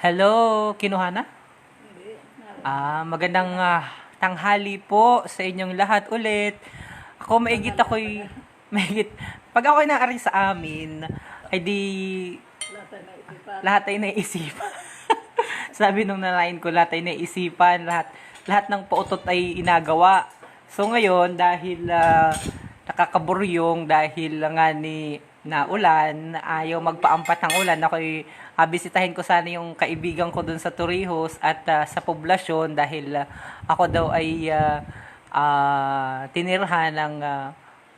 Hello, kinuha na? Magandang tanghali po sa inyong lahat ulit. Ako maigit. Pag ako'y naari sa amin, ay di lahat ay naiisipan. Sabi nung nalain ko, lahat ay naiisipan, lahat ng pautot ay inagawa. So ngayon, dahil nakakaburyong, dahil nga ni na ulan, ayaw magpaampat ng ulan, ako'y bisitahin ko sana yung kaibigan ko dun sa Torrijos at sa poblasyon dahil ako daw ay tinirhan ng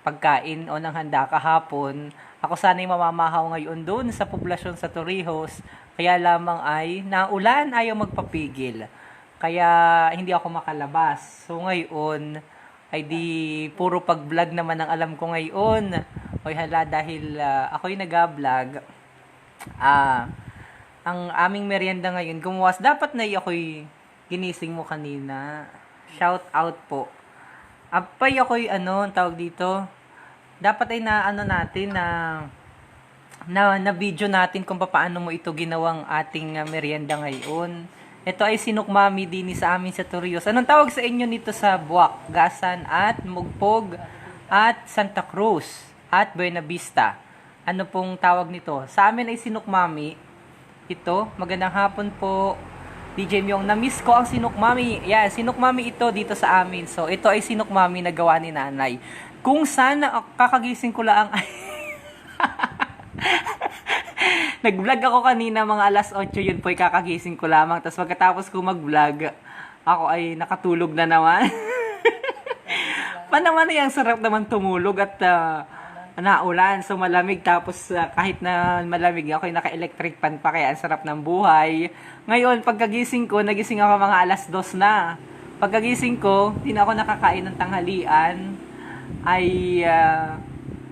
pagkain o ng handa kahapon. Ako sana ay mamamahaw ngayon doon sa poblasyon sa Torrijos. Kaya lamang ay naulan, ayaw magpapigil. Kaya hindi ako makalabas. So ngayon ay di puro pag-vlog naman ang alam ko ngayon. Hoy hala, dahil ako'y nag-vlog. Ang aming merienda ngayon, gumuwas. Dapat na ako'y ginising mo kanina. Shout out po. Apay ako'y tawag dito. Dapat ay natin na video natin kung paano mo ito ginawang ating merienda ngayon. Ito ay sinukmami din sa amin sa Torrijos. Anong tawag sa inyo nito sa Buwak, Gasan at Mugpog at Santa Cruz at Buena Vista? Ano pong tawag nito? Sa amin ay sinukmami. Ito, magandang hapon po. DJ Myong, na-miss ko ang sinukmami. Yan, sinukmami ito dito sa amin. So, ito ay sinukmami na gawa ni nanay. Kung sana kakagising ko lang ay nag-vlog ako kanina mga alas 8, yun po ay kakagising ko lamang. Tapos pagkatapos ko mag-vlog, ako ay nakatulog na naman. Panaman na yung sarap naman tumulog at naulan. So malamig, tapos kahit na malamig, ako ay naka-electric fan pa, kaya ang sarap ng buhay. Ngayon, pagkagising ko, nagising ako mga alas 2 na. Pagkagising ko, hindi na ako nakakain ng tanghalian.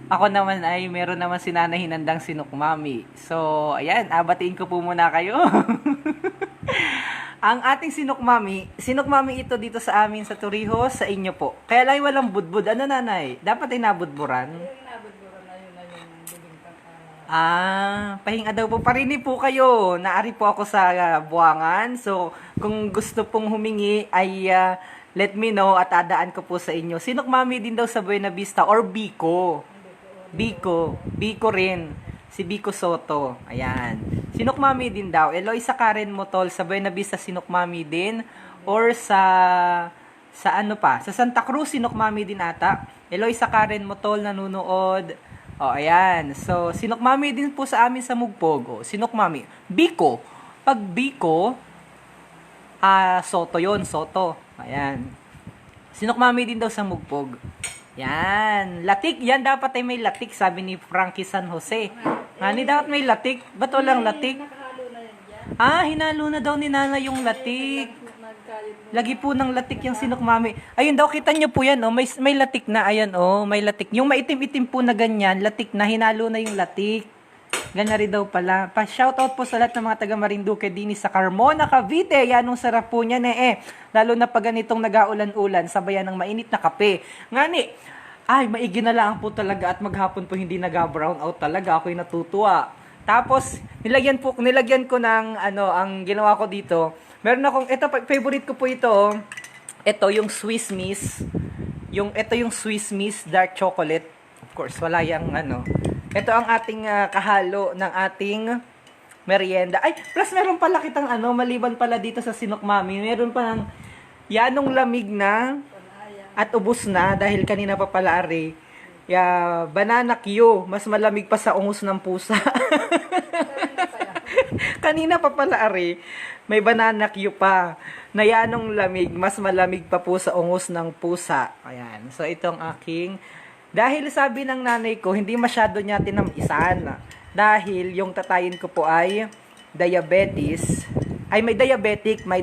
Ako naman ay meron naman si Nanay hinandang sinukmami. So, ayan, abatiin ko po muna kayo. Ang ating sinukmami ito dito sa amin sa Torrijos, sa inyo po. Kaya lang walang budbud. Ano, Nanay? Dapat ay nabudburan? Pahinga daw po. Parinig po kayo. Naari po ako sa Buwangan. So, kung gusto pong humingi ay let me know at adaan ko po sa inyo. Sinukmami din daw sa Buena Vista or Biko. Biko rin. Si Biko Soto. Ayan. Sinukmami din daw. Eloisa Karen Motol sa Buena Vista sinukmami din. Or sa ano pa? Sa Santa Cruz sinukmami din ata. Eloisa Karen Motol nanunood. Ayan. So, sinukmami din po sa amin sa Mugpog. Sinukmami. Biko. Pag Biko, Soto yon, Soto. Ayan. Sinukmami din daw sa Mugpog. Yan. Latik. Yan dapat ay may latik, sabi ni Frankie San Jose. Ni dapat may latik. Ba't walang latik? Hinalo na daw ni Nana yung latik. Lagi po ng latik yung sinukmami. Ayun daw, kita nyo po yan, may latik na. Ayan, may latik. Yung maitim-itim po na ganyan, latik na, hinalo na yung latik. Ganyan rin daw pala. Pa-shoutout po sa lahat ng mga taga Marinduque din sa Carmona, Cavite. Yan, ang sarap po niyan Lalo na pag ganitong nag-aulan-ulan, sabayan ng mainit na kape. Ngani, maigi na lang po talaga at maghapon po hindi nag-brown out talaga. Ako'y natutuwa. Tapos, nilagyan ko ng, ang ginawa ko dito. Meron akong, ito, favorite ko po ito. Ito, yung Swiss Miss. Ito yung Swiss Miss Dark Chocolate. Of course, wala yung, ito ang ating kahalo ng ating merienda. Plus meron pala kitang maliban pala dito sa sinukmami, meron pa ng yanong lamig na at ubos na dahil kanina pa pala banana Q, mas malamig pa sa ungus ng pusa. Kanina pa pala may banana Q pa na yanong lamig, mas malamig pa po sa ungus ng pusa. Ayan. So itong aking, dahil sabi ng nanay ko, hindi masyado niya tinamisan. Dahil yung tatayin ko po ay diabetes. May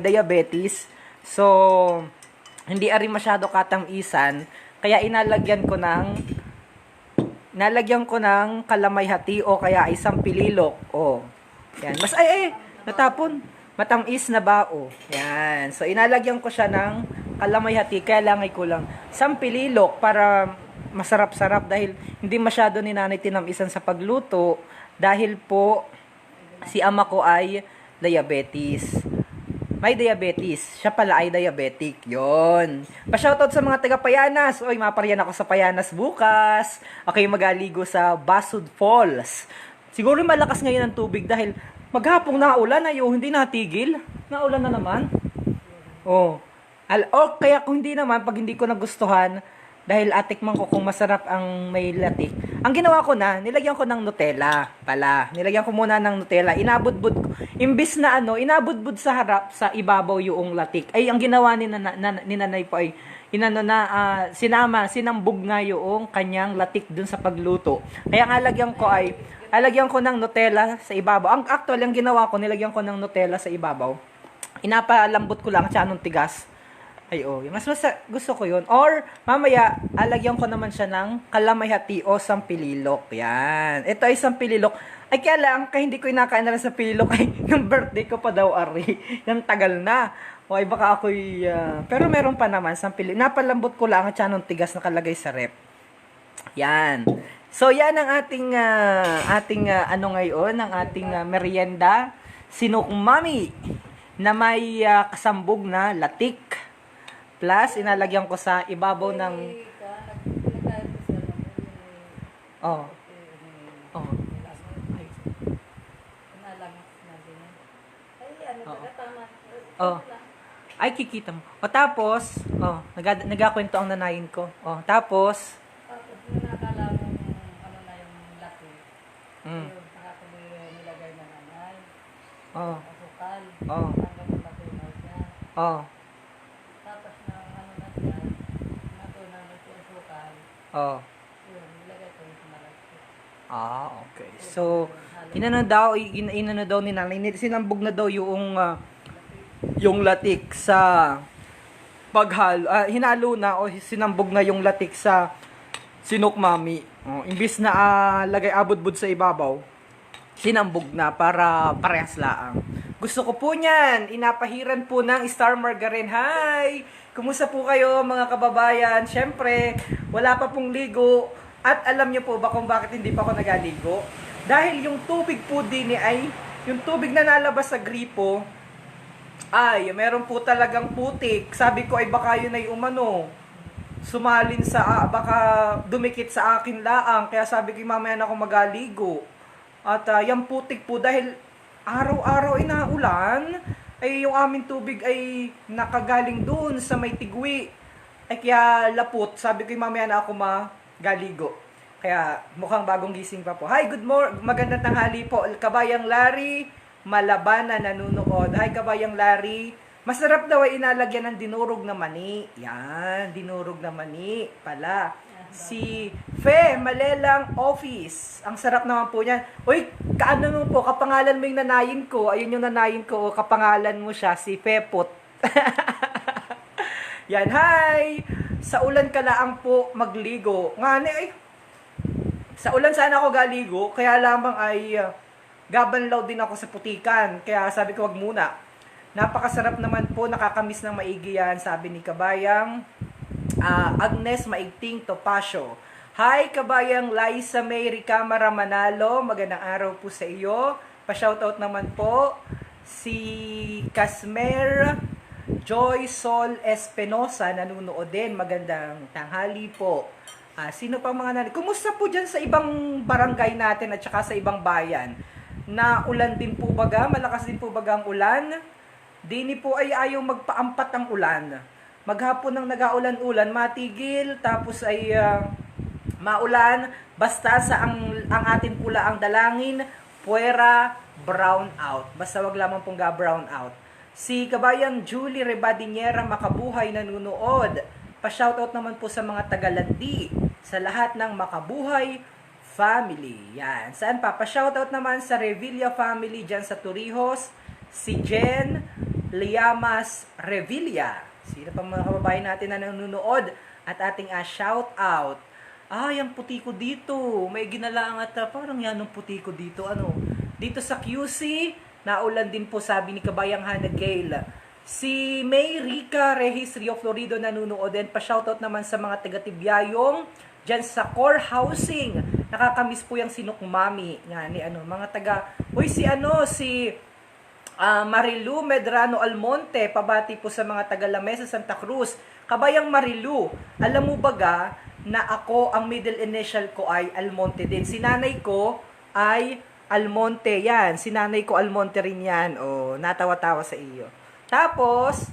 diabetes. So, hindi masyado katamisan. Kaya inalagyan ko ng kalamay hati o kaya isang pililok. Yan. Natapon. Matamis na ba? Yan. So, inalagyan ko siya ng kalamay hati. Kaya lang ay kulang. Isang pililok para masarap-sarap dahil hindi masyado ni nanay tinamisan sa pagluto dahil po Si ama ko ay diabetes. May diabetes. Siya pala ay diabetic. Yon. Pa-shoutout sa mga taga Payanas. Oy, mapariyan ako sa Payanas bukas. Okay, magaligo sa Basud Falls. Siguro malakas ngayon ang tubig dahil maghapong naulan ayo, hindi natigil. Naulan na naman. Oh. Kaya kung hindi naman, pag hindi ko nagustuhan, dahil atikman ko kung masarap ang may latik. Ang ginawa ko na, nilagyan ko ng Nutella pala. Nilagyan ko muna ng Nutella. Inabudbud ko. Imbis na inabudbud sa harap, sa ibabaw yung latik. Ay, ang ginawa ni nanay po ay, sinambog nga yung kanyang latik dun sa pagluto. Kaya ang alagyan ko ng Nutella sa ibabaw. Actually, ang ginawa ko, nilagyan ko ng Nutella sa ibabaw. Inapalambot ko lang siya anong tigas. Ay, mas gusto ko yun. Or, mamaya, alagyan ko naman siya ng kalamay-hati o sampililok. Yan. Ito ay sampililok. Ay, kaya lang, hindi ko inakain na lang sa pililok. Ay, yung birthday ko pa daw, Ari. Yung tagal na. O, ay, baka ako'y... pero meron pa naman, sampililok. Napalambot ko lang at siya nung tigas nakalagay sa rep. Yan. So, yan ang ating merienda. Sinukmami na may kasambog na latik. Plus, inalagyan ko sa ibabaw ng... Oh. Oh. Oh. Ay, kikita mo. O, tapos, nagakwento ang nanayin ko. O, tapos... Nakakala mo na yung laki. Yung nilagay na nanay. Oh. Asukal. Oh. Hanggang matunaw niya. Oh. Tapos na na siya, natunaw na siya asukal. Oh. Yun, nilagay ko yung malaki. Okay. So, inano daw ni nanay, sinambog na daw yung latik sa paghalo. Hinalo na o sinambog na yung latik sa sinukmami. Imbis na lagay abod-bud sa ibabaw, sinambog na para parehas laang. Gusto ko po niyan. Inapahiran po ng Star Margarine. Hi! Kumusta po kayo mga kababayan? Siyempre, wala pa pong ligo. At alam niyo po ba kung bakit hindi pa ako nagaligo? Dahil yung tubig po din yung tubig na nalabas sa gripo, ay, meron po talagang putik. Sabi ko ay baka yun ay sumalin baka dumikit sa akin laang. Kaya sabi ko mamaya na ako magaligo. At yung putik po dahil araw-araw ay naulan, ay yung aming tubig ay nakagaling doon sa may tigwi. Ay kaya lapot. Sabi ko mamaya na ako magaligo. Kaya mukhang bagong gising pa po. Hi, magandang tanghali po. Kabayang Larry Malabana nanunood. Hi, Kabayang Larry. Masarap daw ay inalagyan ng dinurog na mani. Yan, dinurog na mani pala. Si Fe Malelang Office. Ang sarap naman po niyan. Uy, kaano mo po, kapangalan mo yung nanayin ko. Ayun yung nanayin ko, kapangalan mo siya, si Fepot. Yan, hi! Sa ulan ka laang po magligo. Sa ulan sana ako galigo, kaya lamang ay gabanlaw din ako sa putikan. Kaya sabi ko wag muna. Napakasarap naman po, nakakamiss ng maigi yan, sabi ni Kabayang Agnes Maigting Topacio. Hi, Kabayang Liza May Ricamara Manalo. Magandang araw po sa iyo. Pa-shoutout naman po si Casmer Joy Sol Espinosa, nanunood din. Magandang tanghali po. Sino pa mga nanay? Kumusta po dyan sa ibang barangay natin at saka sa ibang bayan? Na ulan din po baga? Malakas din po baga ang ulan? Dini po ay ayaw magpaampat ang ulan. Maghapon nang nag-aulan-ulan, matigil, tapos ay maulan, basta ang atin pula ang dalangin, puwera, brown out. Basta wag lamang pong brown out. Si Kabayang Julie Rebadiniera Makabuhay nanunood. Pa-shoutout naman po sa mga tagalandi, sa lahat ng Makabuhay family. Yan. Saan pa? Pa-shoutout naman sa Revilla family dyan sa Torrijos, si Jen Liamas Revilla. Sino pa mga kababayan natin na nanonood at ating shoutout. Yung puti ko dito. May ginalaang at parang yan ang puti ko dito. Dito sa QC, naulan din po sabi ni Kabayang Hannah Gale. Si May Rica Regis Rio Florido nanonood din. Pa-shoutout naman sa mga taga-Tibyayong dyan sa Core Housing nakakamiss po yung sinukmami nga ni ano, mga taga, uy si Marilu Medrano Almonte, pabati po sa mga taga Lamesa, Santa Cruz. Kabayang Marilu, alam mo baga na ako, ang middle initial ko ay Almonte din. Si nanay ko ay Almonte, yan. Si nanay ko Almonte rin yan. O, natawa-tawa sa iyo. Tapos,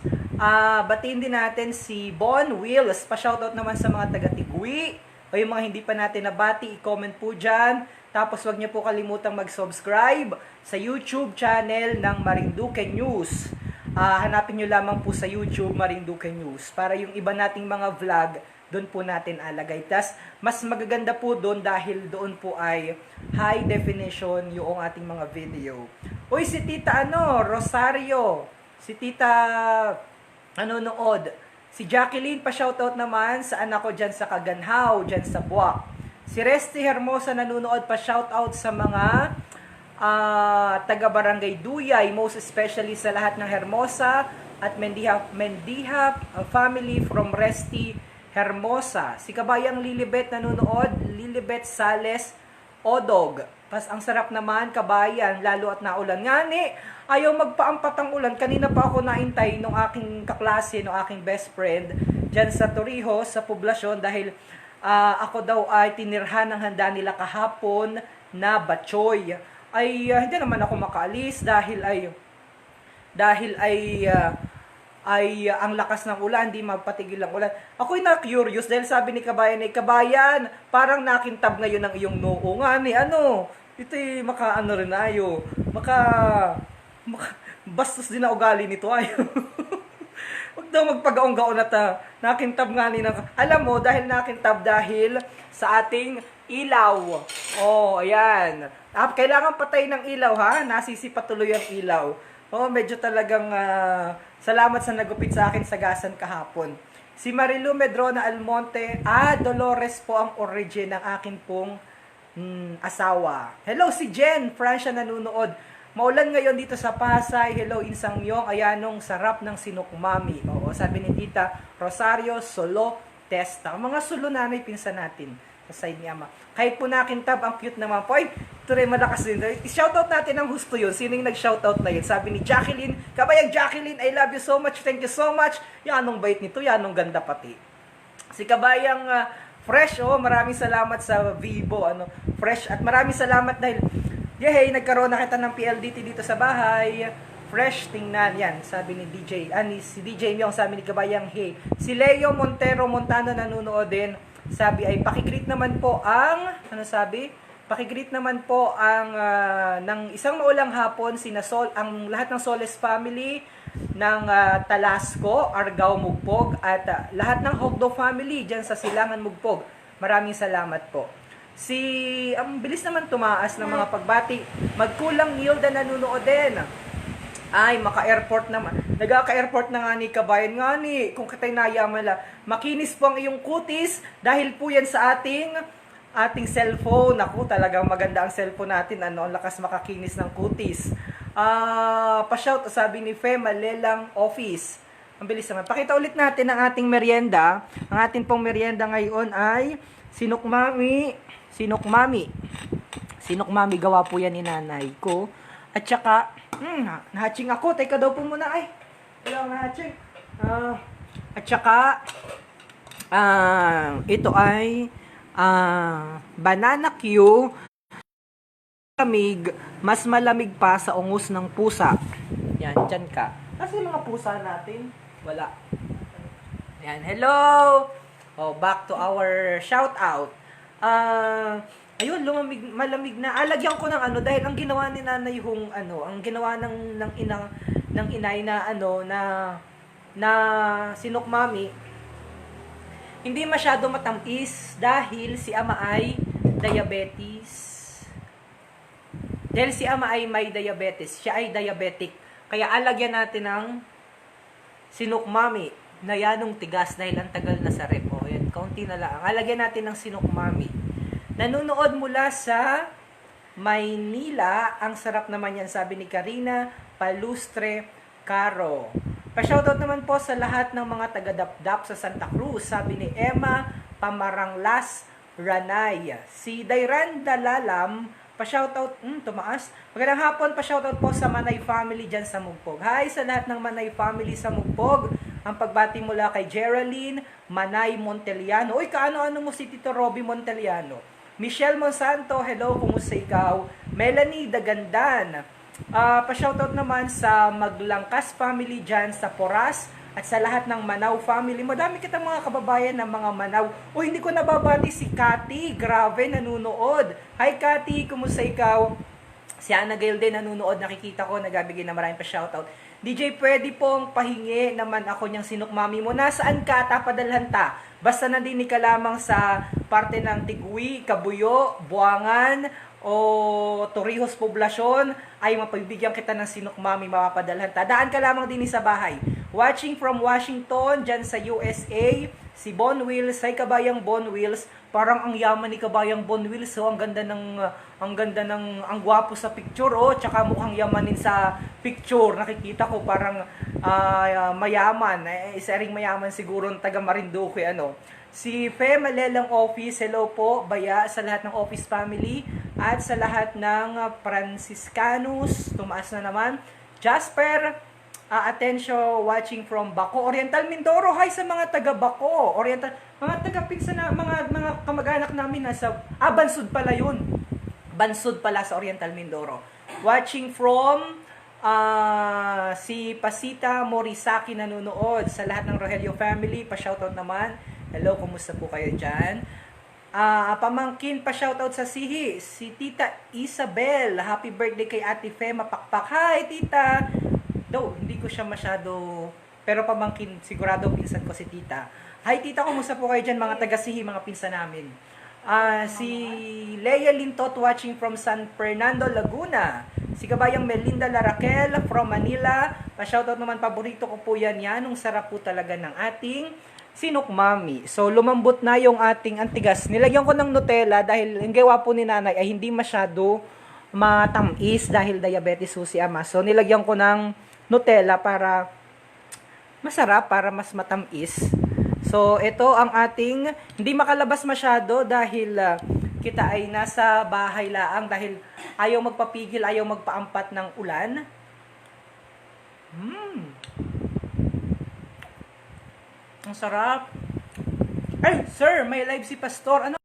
batiin din natin si Bon Wills. Pa-shoutout naman sa mga taga Tigui. O yung mga hindi pa natin nabati, i-comment po dyan. Tapos wag niyo po kalimutang mag-subscribe sa YouTube channel ng Marinduque News. Hanapin niyo lamang po sa YouTube Marinduque News para yung iba nating mga vlog doon po natin alagay. Tas mas magaganda po doon dahil doon po ay high definition yung ating mga video. Uy, si Tita Rosario, si Tita nanonood. Si Jacqueline, pa-shoutout naman sa anak ko dyan sa Kaganhaw, dyan sa Buwak. Si Resty Hermosa nanonood, pa-shoutout sa mga taga-barangay Duyay, most especially sa lahat ng Hermosa at Mendiha family from Resty Hermosa. Si Kabayang Lilibet nanonood, Lilibet Sales Odog. Pas ang sarap naman, kabayan, lalo at naulan. Ngani, ayaw magpaampat ang ulan. Kanina pa ako naintay nung aking kaklase, nung aking best friend, dyan sa Torrijos, sa poblasyon, dahil ako daw ay tinirhan ng handa nila kahapon na batchoy. Ay hindi naman ako makaalis dahil ang lakas ng ulan, hindi magpatigil ang ulan. Ako'y na-curious dahil sabi ni Kabayan, Kabayan, parang nakintab ngayon ng iyong noo. Ngani, ito'y maka rin ayo. Bastos din na ugali nito ayo. Huwag daw magpagaong-gaon at nakintab nga ni alam mo, dahil nakintab dahil sa ating ilaw. Oh, ayan. Kailangan patay ng ilaw ha. Nasisipa tuloy ang ilaw. Oh, medyo talagang salamat sa nagupit sa akin sa gasan kahapon. Si Marilu Medrona Almonte, Dolores po ang origin ng akin pong asawa. Hello si Jen, Francia nanonood. Maulan ngayon dito sa Pasay. Hello Insang Myong, ayanong sarap ng sinukmami. Oo, sabi ni Tita Rosario Solo Testa. Mga sulo nanay pinsan natin sa side ni Ama. Kahit po nakintab, ang cute naman po. Ay, ito rin malakas din. I-shoutout natin ang husto yun. Sino yung nag-shoutout na yun? Sabi ni Jacqueline, Kabayang Jacqueline, I love you so much. Thank you so much. Yanong bait nito, yanong ganda pati. Si Kabayang Fresh, maraming salamat sa Vivo, Fresh, at maraming salamat dahil yehey, nagkaroon na kita ng PLDT dito sa bahay. Fresh, tingnan. Yan, sabi ni DJ. Si DJ Myong, sabi ni Kabayang, hey. Si Leo Montero Montano nanonood din. Sabi ay, pakigreet naman po ang, pakigreet naman po ang, ng isang maulang hapon, ang lahat ng Soles family, ng Talasco, Argao, Mugpog, at lahat ng Hogdo family dyan sa Silangan, Mugpog. Maraming salamat po. Ang bilis naman tumaas ng mga pagbati. Magkulang Nilda nanonood din. Ay, maka-airport naman. Nagaka-airport na nga ni Kabayan nga ni. Kung katay nayaman lang. Makinis po ang iyong kutis dahil po yan sa ating cellphone. Naku, talagang maganda ang cellphone natin. Ang lakas makakinis ng kutis. Pa-shout, sabi ni Fema Lelang Office. Ang bilis naman. Pakita ulit natin ang ating merienda. Ang ating pong merienda ngayon ay sinukmami. Sinukmami, gawa po yan ni nanay ko. At saka, nahatching ako. Teka daw po muna ay. Wala nahatching. At saka, ito ay banana Q. Mas malamig pa sa ungus ng pusa. Yan, dyan ka. Kasi mga pusa natin, wala. Yan, hello! Back to our shout out. Ayun, malamig na. Lagyan ko ng dahil ang ginawa ni nanay ang ginawa ng inay na sinukmami, hindi masyado matamis dahil si ama ay diabetes. Dahil si ama ay may diabetes, siya ay diabetic. Kaya alagyan natin ng sinukmami na yanong tigas dahil ang tagal na sa rep. Yan, kaunti na lang. Alagyan natin ng sinukmami. Nanonood mula sa Maynila. Ang sarap naman yan, sabi ni Karina Palustre Caro. Pa-shoutout naman po sa lahat ng mga taga-dapdap sa Santa Cruz. Sabi ni Emma Pamaranglas Ranay. Si Dairan Dalalam, pa-shoutout, tumaas. Magandang hapon, pa-shoutout po sa Manay family dyan sa Mugpog. Hi sa lahat ng Manay family sa Mugpog. Ang pagbati mula kay Geraldine Manay Monteliano. Uy, kaano-ano mo si Tito Robby Monteliano? Michelle Monsanto, hello, kumusta ikaw? Melanie Dagandan. Pa-shoutout naman sa Maglangkas family dyan sa Poras at sa lahat ng Manaw family. Madami kitang mga kababayan ng mga Manaw. O hindi ko nababati si Cathy, grabe, nanunood. Hi Cathy, kumusta ikaw? Si Ana Gail din nanunood, nakikita ko, nagabigay na maraming pa-shoutout. DJ, pwede pong pahingi naman ako niyang sinukmami mo. Nasaan ka? Tapadalhan ta. Basta nandini ka lamang sa parte ng Tigui, Kabuyo, Buangan, o Torrijos Poblasyon, ay mapagbigyan kita ng sinukmami, mapapadalhan ta. Daan ka lamang din sa bahay. Watching from Washington, dyan sa USA, si Bon Wills. Hi kabayang Bon Wills. Parang ang yaman ni kabayang Bon Wills. So, ang ganda ng, ang gwapo sa picture. Oh, tsaka mukhang yamanin sa picture. Nakikita ko parang mayaman. Isa ring mayaman siguro ng taga Marinduque, ano. Si Fe Malelang Office, hello po, baya sa lahat ng Office family at sa lahat ng Franciscanus, tumaas na naman. Jasper, attention, watching from Baco, Oriental Mindoro. Hi sa mga taga Baco, Oriental, mga taga Pinsa na, mga kamag-anak namin nasa, Bansud pala yun. Bansud pala sa Oriental Mindoro. Watching from si Pasita Morisaki nanonood. Sa lahat ng Rogelio family, pa-shoutout naman. Hello, kumusta po kayo dyan? Pamangkin pa shoutout sa Sihi, si Tita Isabel. Happy birthday kay Ate Fe Mapakpak. Hi, Tita! Though, hindi ko siya masyado, pero pamangkin, sigurado pinsan ko si Tita. Hi, Tita, kumusta po kayo dyan, mga taga-Sihi, mga pinsan namin? Si Leia Lintot watching from San Fernando, Laguna. Si kabayang Melinda Laraquel from Manila. Pa-shoutout naman, paborito ko po yan. Nung sarap po talaga ng ating sinukmami. So, lumambot na yung ating antigas. Nilagyan ko ng Nutella dahil ang gawa po ni nanay ay hindi masyado matamis dahil diabetes po si ama. So, nilagyan ko ng Nutella para masarap, para mas matamis. So, ito ang ating, hindi makalabas masyado dahil kita ay nasa bahay laang dahil ayaw magpapigil, ayaw magpaampat ng ulan. Ang sarap. Ay, sir, may live si Pastor. Ano?